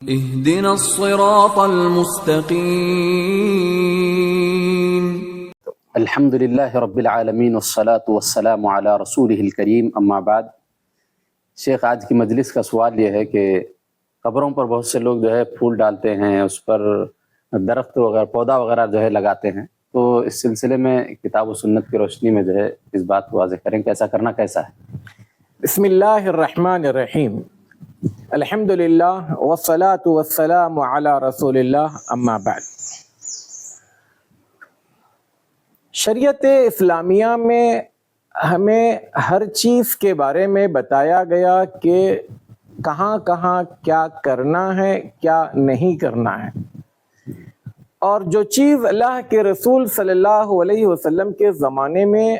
اهدنا الصراط المستقيم. الحمد للہ رب العالمین والصلاة والسلام علی رسولہ الکریم، اما بعد۔ شیخ، آج کی مجلس کا سوال یہ ہے کہ قبروں پر بہت سے لوگ جو ہے پھول ڈالتے ہیں، اس پر درخت وغیرہ پودا وغیرہ جو ہے لگاتے ہیں، تو اس سلسلے میں کتاب و سنت کی روشنی میں جو ہے اس بات کو واضح کریں کہ ایسا کرنا کیسا ہے؟ بسم اللہ الرحمن الرحیم، الحمد للہ والصلاة والسلام علی رسول اللہ، اما بعد۔ شریعت اسلامیہ میں ہمیں ہر چیز کے بارے میں بتایا گیا کہ کہاں کہاں کیا کرنا ہے، کیا نہیں کرنا ہے، اور جو چیز اللہ کے رسول صلی اللہ علیہ وسلم کے زمانے میں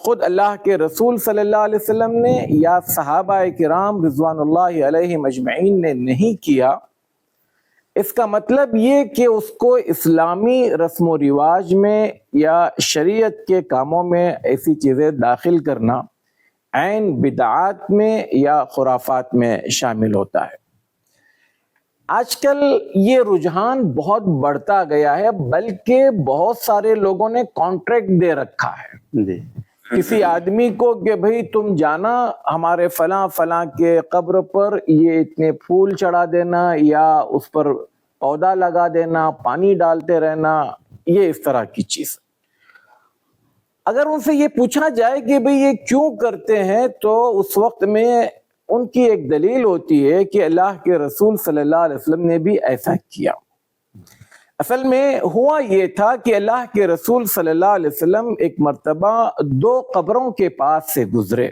خود اللہ کے رسول صلی اللہ علیہ وسلم نے یا صحابہ کرام رضوان اللہ علیہم اجمعین نے نہیں کیا، اس کا مطلب یہ کہ اس کو اسلامی رسم و رواج میں یا شریعت کے کاموں میں ایسی چیزیں داخل کرنا عین بدعات میں یا خرافات میں شامل ہوتا ہے۔ آج کل یہ رجحان بہت بڑھتا گیا ہے، بلکہ بہت سارے لوگوں نے کانٹریکٹ دے رکھا ہے جی، کسی آدمی کو کہ بھئی تم جانا ہمارے فلاں فلاں کے قبر پر، یہ اتنے پھول چڑھا دینا یا اس پر پودا لگا دینا، پانی ڈالتے رہنا، یہ اس طرح کی چیز۔ اگر ان سے یہ پوچھا جائے کہ بھئی یہ کیوں کرتے ہیں، تو اس وقت میں ان کی ایک دلیل ہوتی ہے کہ اللہ کے رسول صلی اللہ علیہ وسلم نے بھی ایسا کیا۔ اصل میں ہوا یہ تھا کہ اللہ کے رسول صلی اللہ علیہ وسلم ایک مرتبہ دو قبروں کے پاس سے گزرے،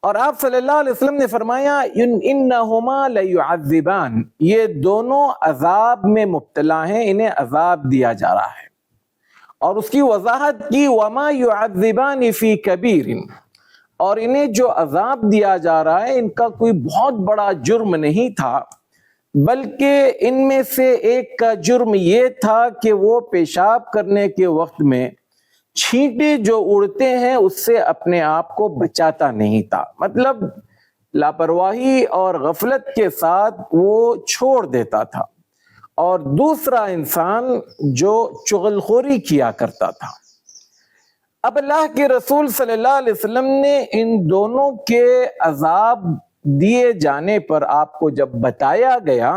اور آپ صلی اللہ علیہ وسلم نے فرمایا انہما لیعذبان، یہ دونوں عذاب میں مبتلا ہیں، انہیں عذاب دیا جا رہا ہے۔ اور اس کی وضاحت کی وما یعذبان فی کبیر، اور انہیں جو عذاب دیا جا رہا ہے ان کا کوئی بہت بڑا جرم نہیں تھا، بلکہ ان میں سے ایک کا جرم یہ تھا کہ وہ پیشاب کرنے کے وقت میں چھینٹے جو اڑتے ہیں اس سے اپنے آپ کو بچاتا نہیں تھا، مطلب لاپرواہی اور غفلت کے ساتھ وہ چھوڑ دیتا تھا۔ اور دوسرا انسان جو چغلخوری کیا کرتا تھا۔ اب اللہ کے رسول صلی اللہ علیہ وسلم نے ان دونوں کے عذاب دیے جانے پر آپ کو جب بتایا گیا،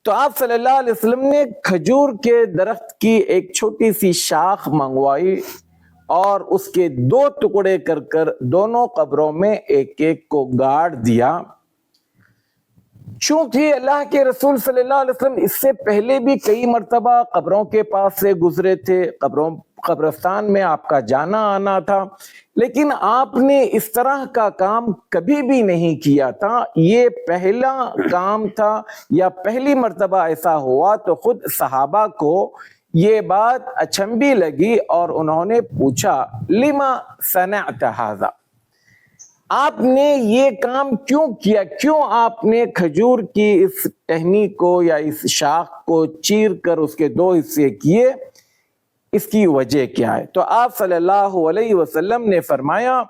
تو آپ صلی اللہ علیہ وسلم نے کھجور کے درخت کی ایک چھوٹی سی شاخ منگوائی اور اس کے دو ٹکڑے کر کر دونوں قبروں میں ایک ایک کو گاڑ دیا۔ چونکہ اللہ کے رسول صلی اللہ علیہ وسلم اس سے پہلے بھی کئی مرتبہ قبروں کے پاس سے گزرے تھے، قبرستان میں آپ کا جانا آنا تھا، لیکن آپ نے اس طرح کا کام کبھی بھی نہیں کیا تھا، یہ پہلا کام تھا یا پہلی مرتبہ ایسا ہوا۔ تو خود صحابہ کو یہ بات اچنبھی لگی اور انہوں نے پوچھا لما صنعت ھذا، آپ نے یہ کام کیوں کیا، کیوں آپ نے کھجور کی اس ٹہنی کو یا اس شاخ کو چیر کر اس کے دو حصے کیے، اس کی وجہ کیا ہے؟ تو آپ صلی اللہ علیہ وسلم نے فرمایا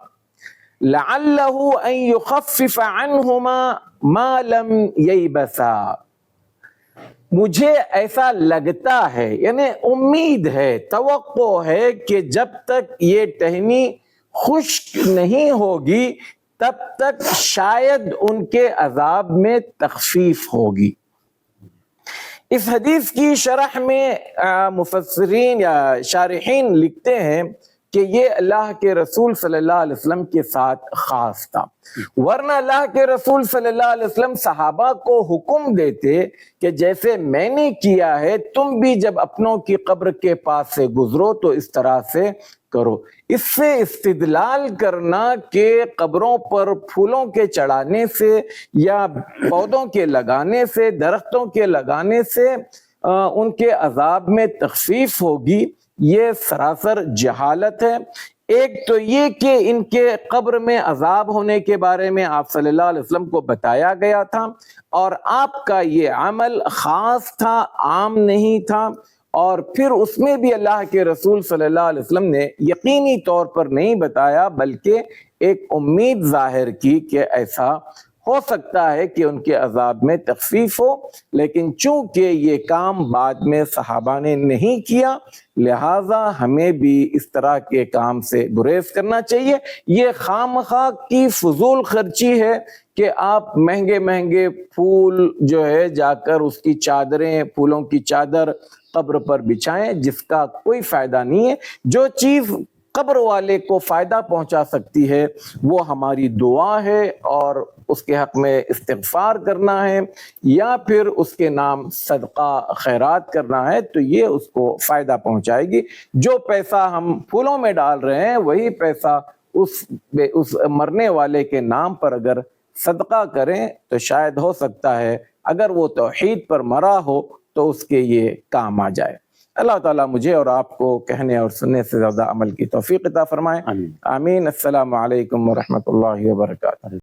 لعلہ ان یخفف عنہما ما لم ییبسا، مجھے ایسا لگتا ہے، یعنی امید ہے، توقع ہے کہ جب تک یہ ٹہنی خشک نہیں ہوگی تب تک شاید ان کے عذاب میں تخفیف ہوگی۔ اس حدیث کی شرح میں مفسرین یا شارحین لکھتے ہیں کہ یہ اللہ کے رسول صلی اللہ علیہ وسلم کے ساتھ خاص تھا، ورنہ اللہ کے رسول صلی اللہ علیہ وسلم صحابہ کو حکم دیتے کہ جیسے میں نے کیا ہے تم بھی جب اپنوں کی قبر کے پاس سے گزرو تو اس طرح سے کرو۔ اس سے استدلال کرنا کہ قبروں پر پھولوں کے چڑھانے سے یا پودوں کے لگانے سے، درختوں کے لگانے سے ان کے عذاب میں تخفیف ہوگی، یہ سراسر جہالت ہے۔ ایک تو یہ کہ ان کے قبر میں عذاب ہونے کے بارے میں آپ صلی اللہ علیہ وسلم کو بتایا گیا تھا، اور آپ کا یہ عمل خاص تھا، عام نہیں تھا، اور پھر اس میں بھی اللہ کے رسول صلی اللہ علیہ وسلم نے یقینی طور پر نہیں بتایا بلکہ ایک امید ظاہر کی کہ ایسا ہو سکتا ہے کہ ان کے عذاب میں تخفیف ہو، لیکن چونکہ یہ کام بعد میں صحابہ نے نہیں کیا، لہٰذا ہمیں بھی اس طرح کے کام سے گریز کرنا چاہیے۔ یہ خواہ کی فضول خرچی ہے کہ آپ مہنگے مہنگے پھول جو ہے جا کر اس کی چادریں، پھولوں کی چادر قبر پر بچھائیں، جس کا کوئی فائدہ نہیں ہے۔ جو چیز قبر والے کو فائدہ پہنچا سکتی ہے وہ ہماری دعا ہے، اور اس کے حق میں استغفار کرنا ہے یا پھر اس کے نام صدقہ خیرات کرنا ہے، تو یہ اس کو فائدہ پہنچائے گی۔ جو پیسہ ہم پھولوں میں ڈال رہے ہیں وہی پیسہ اس مرنے والے کے نام پر اگر صدقہ کریں تو شاید ہو سکتا ہے اگر وہ توحید پر مرا ہو تو اس کے یہ کام آ جائے۔ اللہ تعالیٰ مجھے اور آپ کو کہنے اور سننے سے زیادہ عمل کی توفیق عطا فرمائے، آمین۔ السلام علیکم ورحمۃ اللہ وبرکاتہ۔